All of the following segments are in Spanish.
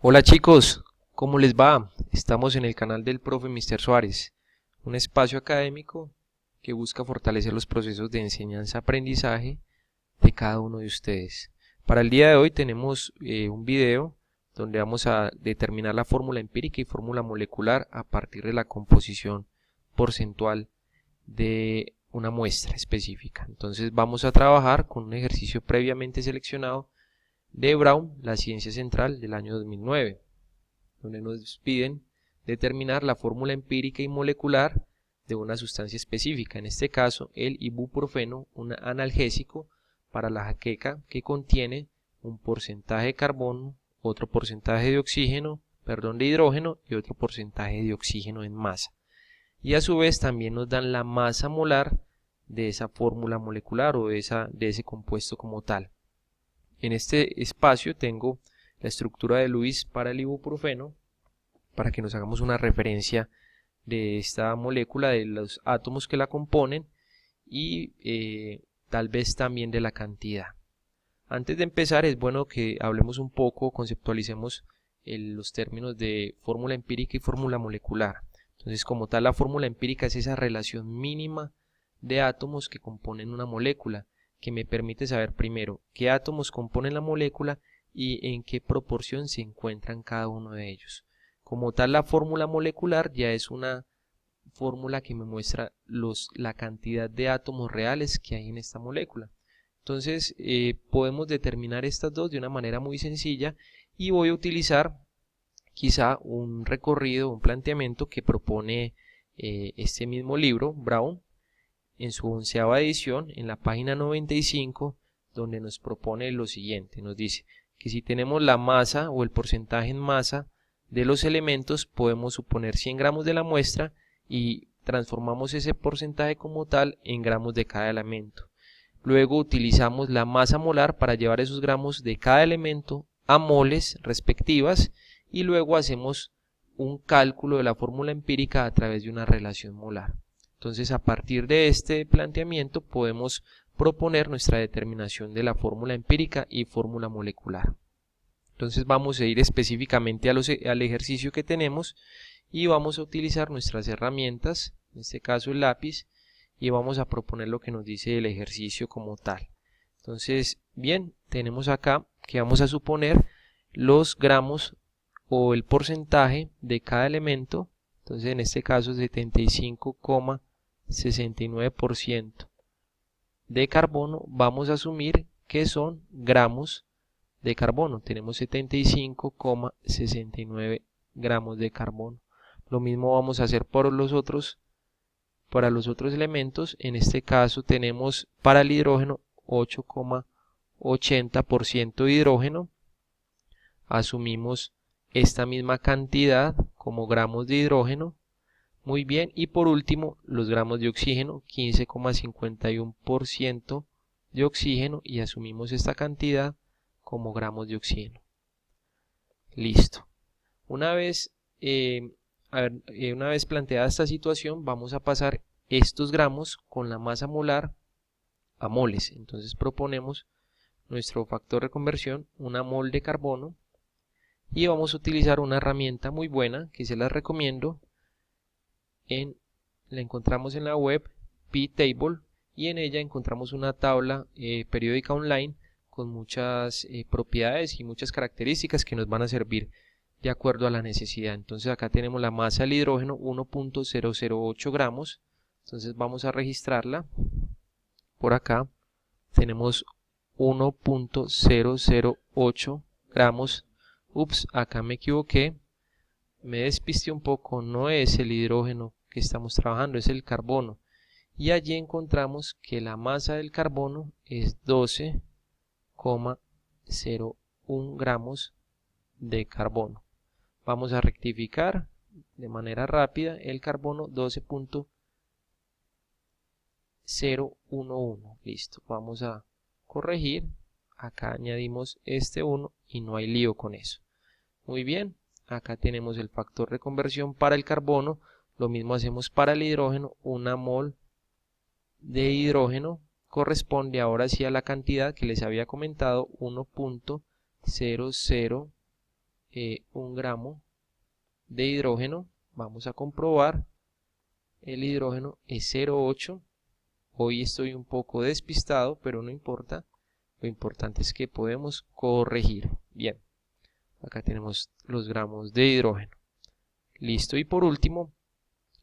Hola chicos, ¿cómo les va? Estamos en el canal del profe Mr. Suárez, un espacio académico que busca fortalecer los procesos de enseñanza-aprendizaje de cada uno de ustedes. Para el día de hoy tenemos un video donde vamos a determinar la fórmula empírica y fórmula molecular a partir de la composición porcentual de una muestra específica. Entonces vamos a trabajar con un ejercicio previamente seleccionado de Brown, la ciencia central del año 2009, donde nos piden determinar la fórmula empírica y molecular de una sustancia específica, en este caso el ibuprofeno, un analgésico para la jaqueca que contiene un porcentaje de carbono, otro porcentaje de de hidrógeno y otro porcentaje de oxígeno en masa. Y a su vez también nos dan la masa molar de esa fórmula molecular o de ese compuesto como tal. En este espacio tengo la estructura de Lewis para el ibuprofeno, para que nos hagamos una referencia de esta molécula, de los átomos que la componen y tal vez también de la cantidad. Antes de empezar es bueno que hablemos un poco, conceptualicemos los términos de fórmula empírica y fórmula molecular. Entonces, como tal, la fórmula empírica es esa relación mínima de átomos que componen una molécula, que me permite saber primero qué átomos componen la molécula y en qué proporción se encuentran cada uno de ellos. Como tal, la fórmula molecular ya es una fórmula que me muestra la cantidad de átomos reales que hay en esta molécula. Entonces podemos determinar estas dos de una manera muy sencilla y voy a utilizar quizá un recorrido, un planteamiento que propone este mismo libro, Brown, en su 11ª edición, en la página 95, donde nos propone lo siguiente. Nos dice que si tenemos la masa o el porcentaje en masa de los elementos, podemos suponer 100 gramos de la muestra y transformamos ese porcentaje como tal en gramos de cada elemento. Luego utilizamos la masa molar para llevar esos gramos de cada elemento a moles respectivas y luego hacemos un cálculo de la fórmula empírica a través de una relación molar. Entonces, a partir de este planteamiento podemos proponer nuestra determinación de la fórmula empírica y fórmula molecular. Entonces vamos a ir específicamente al ejercicio que tenemos y vamos a utilizar nuestras herramientas, en este caso el lápiz, y vamos a proponer lo que nos dice el ejercicio como tal. Entonces, bien, tenemos acá que vamos a suponer los gramos o el porcentaje de cada elemento. Entonces, en este caso 75,69% de carbono, vamos a asumir que son gramos de carbono. Tenemos 75,69 gramos de carbono. Lo mismo vamos a hacer para los otros elementos. En este caso tenemos para el hidrógeno 8,80% de hidrógeno. Asumimos esta misma cantidad como gramos de hidrógeno. Muy bien, y por último los gramos de oxígeno, 15,51% de oxígeno, y asumimos esta cantidad como gramos de oxígeno. Listo. Una vez planteada esta situación, vamos a pasar estos gramos con la masa molar a moles. Entonces proponemos nuestro factor de conversión, una mol de carbono, y vamos a utilizar una herramienta muy buena que se la recomiendo. La encontramos en la web pTable, y en ella encontramos una tabla periódica online con muchas propiedades y muchas características que nos van a servir de acuerdo a la necesidad. Entonces acá tenemos la masa del hidrógeno, 1,008 gramos. Entonces vamos a registrarla. Por acá tenemos 1,008 gramos. Ups, acá me equivoqué, me despisté un poco, no es el hidrógeno que estamos trabajando, es el carbono. Y allí encontramos que la masa del carbono es 12,01 gramos de carbono. Vamos a rectificar de manera rápida el carbono, 12,011. Listo, vamos a corregir. Acá añadimos este 1 y no hay lío con eso. Muy bien, acá tenemos el factor de conversión para el carbono. Lo mismo hacemos para el hidrógeno. Una mol de hidrógeno corresponde ahora sí a la cantidad que les había comentado, 1,00 1 gramo de hidrógeno. Vamos a comprobar. El hidrógeno es 0,8. Hoy estoy un poco despistado, pero no importa. Lo importante es que podemos corregir. Bien, acá tenemos los gramos de hidrógeno. Listo. Y por último,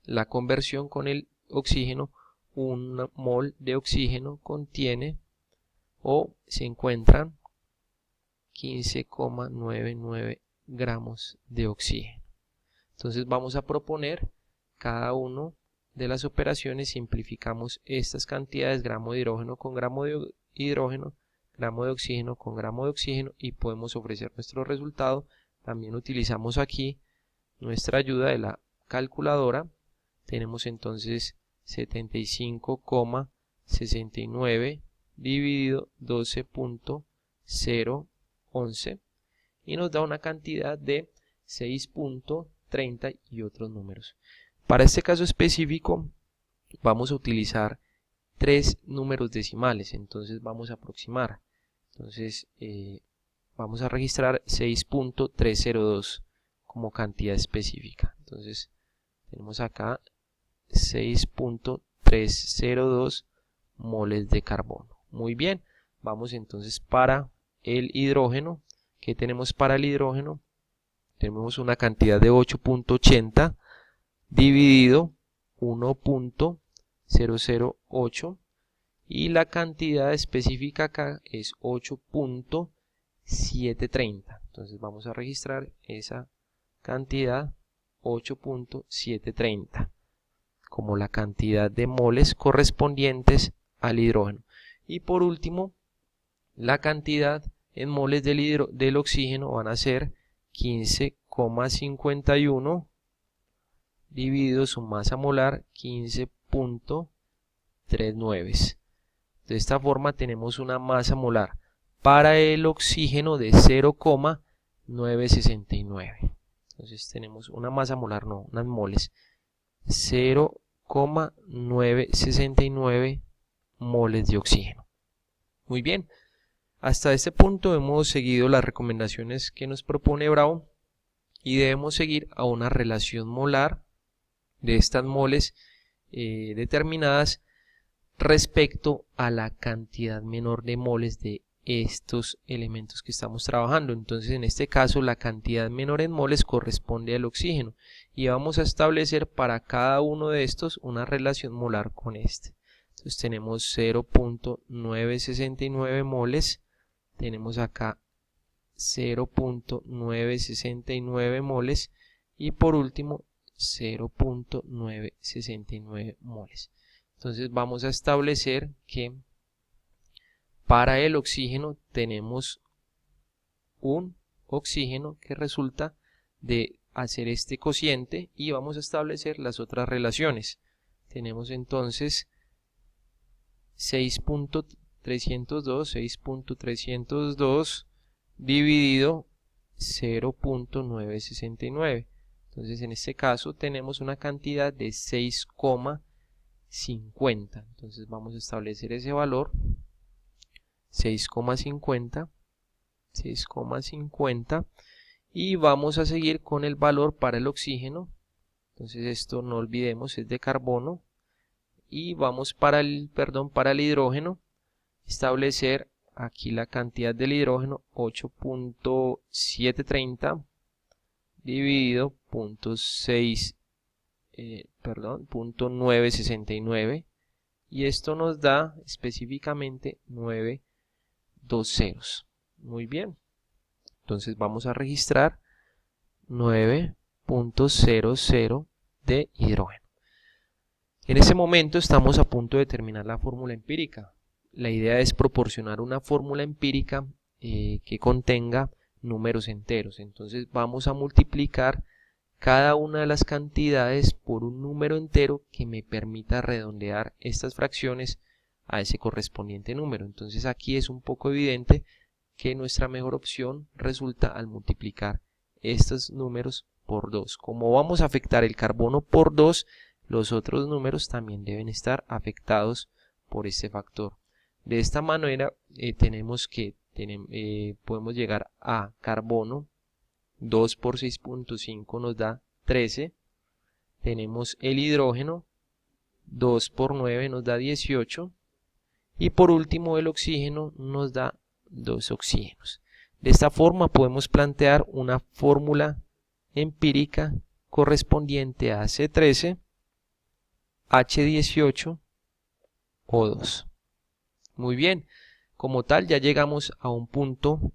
la conversión con el oxígeno. 1 mol de oxígeno contiene o se encuentran 15,99 gramos de oxígeno. Entonces vamos a proponer cada uno de las operaciones, simplificamos estas cantidades, gramo de hidrógeno con gramo de hidrógeno, gramo de oxígeno con gramo de oxígeno, y podemos ofrecer nuestro resultado. También utilizamos aquí nuestra ayuda de la calculadora. Tenemos entonces 75,69 dividido 12.011 y nos da una cantidad de 6.30 y otros números. Para este caso específico vamos a utilizar 3 números decimales, entonces vamos a aproximar. Entonces vamos a registrar 6.302 como cantidad específica. Entonces tenemos acá 6.302 moles de carbono. Muy bien, vamos entonces para el hidrógeno. ¿Qué tenemos para el hidrógeno? Tenemos una cantidad de 8.80 dividido 1.008 y la cantidad específica acá es 8.730. Entonces vamos a registrar esa cantidad 8.730 como la cantidad de moles correspondientes al hidrógeno. Y por último, la cantidad en moles del oxígeno van a ser 15,51 dividido su masa molar 15.39. De esta forma tenemos una masa molar para el oxígeno de 0,969. Entonces tenemos una masa molar, no, unas moles, 0,969 moles de oxígeno. Muy bien, hasta este punto hemos seguido las recomendaciones que nos propone Brown y debemos seguir a una relación molar de estas moles determinadas respecto a la cantidad menor de moles de estos elementos que estamos trabajando. Entonces en este caso la cantidad menor en moles corresponde al oxígeno y vamos a establecer para cada uno de estos una relación molar con este. Entonces tenemos 0.969 moles, tenemos acá 0.969 moles y por último 0.969 moles. Entonces vamos a establecer que para el oxígeno tenemos un oxígeno que resulta de hacer este cociente y vamos a establecer las otras relaciones. Tenemos entonces 6.302 dividido 0.969. Entonces en este caso tenemos una cantidad de 6,50. Entonces vamos a establecer ese valor 6,50 y vamos a seguir con el valor para el oxígeno. Entonces esto no olvidemos, es de carbono, y vamos para el hidrógeno, establecer aquí la cantidad del hidrógeno 8.730 dividido 0.969 y esto nos da específicamente 9 2 ceros. Muy bien, entonces vamos a registrar 9.00 de hidrógeno. En ese momento estamos a punto de terminar la fórmula empírica. La idea es proporcionar una fórmula empírica que contenga números enteros. Entonces vamos a multiplicar cada una de las cantidades por un número entero que me permita redondear estas fracciones a ese correspondiente número. Entonces aquí es un poco evidente que nuestra mejor opción resulta al multiplicar estos números por 2. Como vamos a afectar el carbono por 2, los otros números también deben estar afectados por este factor. De esta manera podemos llegar a carbono 2 por 6.5 nos da 13. Tenemos el hidrógeno, 2 por 9 nos da 18. Y por último el oxígeno nos da 2 oxígenos. De esta forma podemos plantear una fórmula empírica correspondiente a C13, H18, O2. Muy bien, como tal ya llegamos a un punto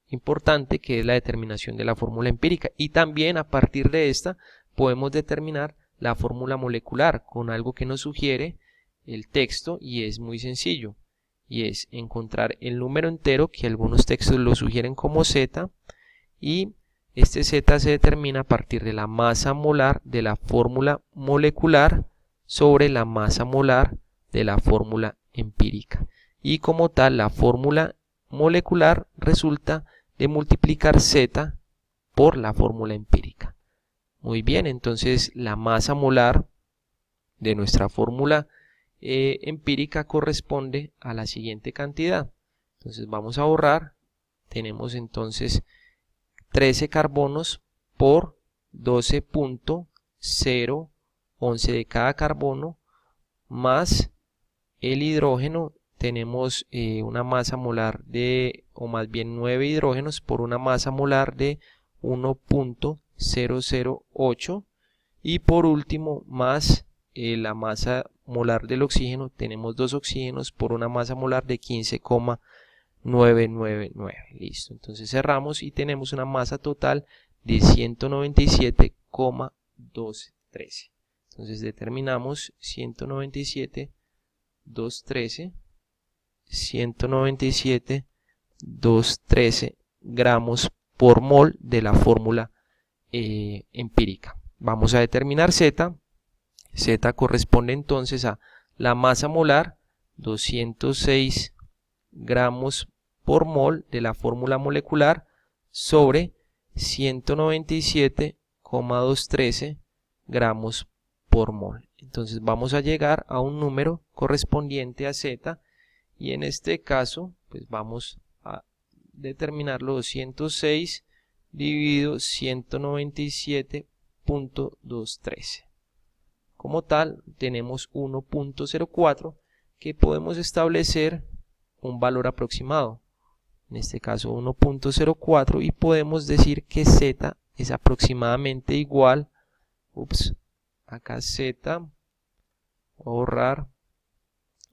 importante, que es la determinación de la fórmula empírica, y también a partir de esta podemos determinar la fórmula molecular con algo que nos sugiere el texto, y es muy sencillo, y es encontrar el número entero, que algunos textos lo sugieren como Z, y este Z se determina a partir de la masa molar de la fórmula molecular sobre la masa molar de la fórmula empírica, y como tal la fórmula molecular resulta de multiplicar Z por la fórmula empírica. Muy bien, entonces la masa molar de nuestra fórmula empírica corresponde a la siguiente cantidad. Entonces vamos a borrar. Tenemos entonces 13 carbonos por 12.011 de cada carbono, más el hidrógeno. Tenemos una masa molar de, o más bien 9 hidrógenos por una masa molar de 1.008, y por último más la masa molar del oxígeno. Tenemos 2 oxígenos por una masa molar de 15,999. Listo, entonces cerramos y tenemos una masa total de 197,213. Entonces determinamos 197,213 gramos por mol de la fórmula empírica. Vamos a determinar Z. Z corresponde entonces a la masa molar, 206 gramos por mol de la fórmula molecular, sobre 197,213 gramos por mol. Entonces vamos a llegar a un número correspondiente a Z, y en este caso pues vamos a determinarlo: 206 dividido 197.213. Como tal tenemos 1.04, que podemos establecer un valor aproximado, en este caso 1.04, y podemos decir que Z es aproximadamente igual, acá Z, borrar,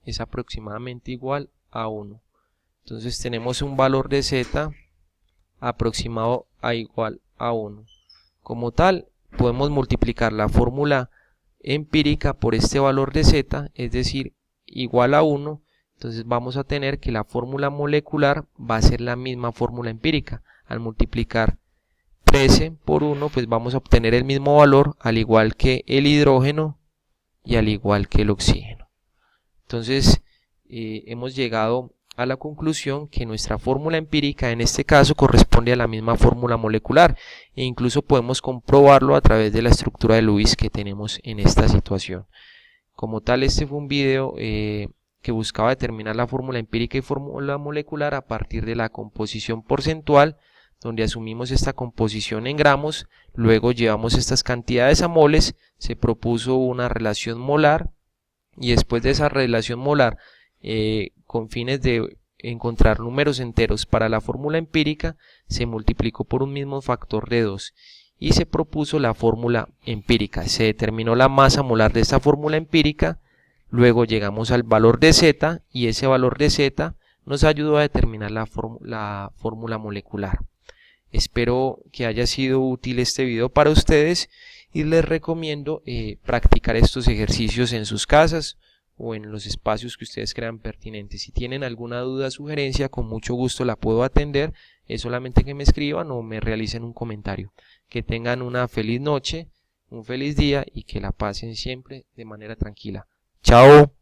es aproximadamente igual a 1. Entonces tenemos un valor de Z aproximado a igual a 1. Como tal podemos multiplicar la fórmula empírica por este valor de Z, es decir, igual a 1. Entonces vamos a tener que la fórmula molecular va a ser la misma fórmula empírica. Al multiplicar 13 por 1, pues vamos a obtener el mismo valor, al igual que el hidrógeno y al igual que el oxígeno. Entonces hemos llegado a la conclusión que nuestra fórmula empírica en este caso corresponde a la misma fórmula molecular, e incluso podemos comprobarlo a través de la estructura de Lewis que tenemos en esta situación. Como tal, este fue un video que buscaba determinar la fórmula empírica y fórmula molecular a partir de la composición porcentual, donde asumimos esta composición en gramos, luego llevamos estas cantidades a moles, se propuso una relación molar, y después de esa relación molar, con fines de encontrar números enteros para la fórmula empírica, se multiplicó por un mismo factor de 2 y se propuso la fórmula empírica. Se determinó la masa molar de esta fórmula empírica, luego llegamos al valor de Z, y ese valor de Z nos ayudó a determinar la fórmula molecular. Espero que haya sido útil este video para ustedes, y les recomiendo practicar estos ejercicios en sus casas o en los espacios que ustedes crean pertinentes. Si tienen alguna duda o sugerencia, con mucho gusto la puedo atender. Es solamente que me escriban o me realicen un comentario. Que tengan una feliz noche, un feliz día, y que la pasen siempre de manera tranquila. Chao.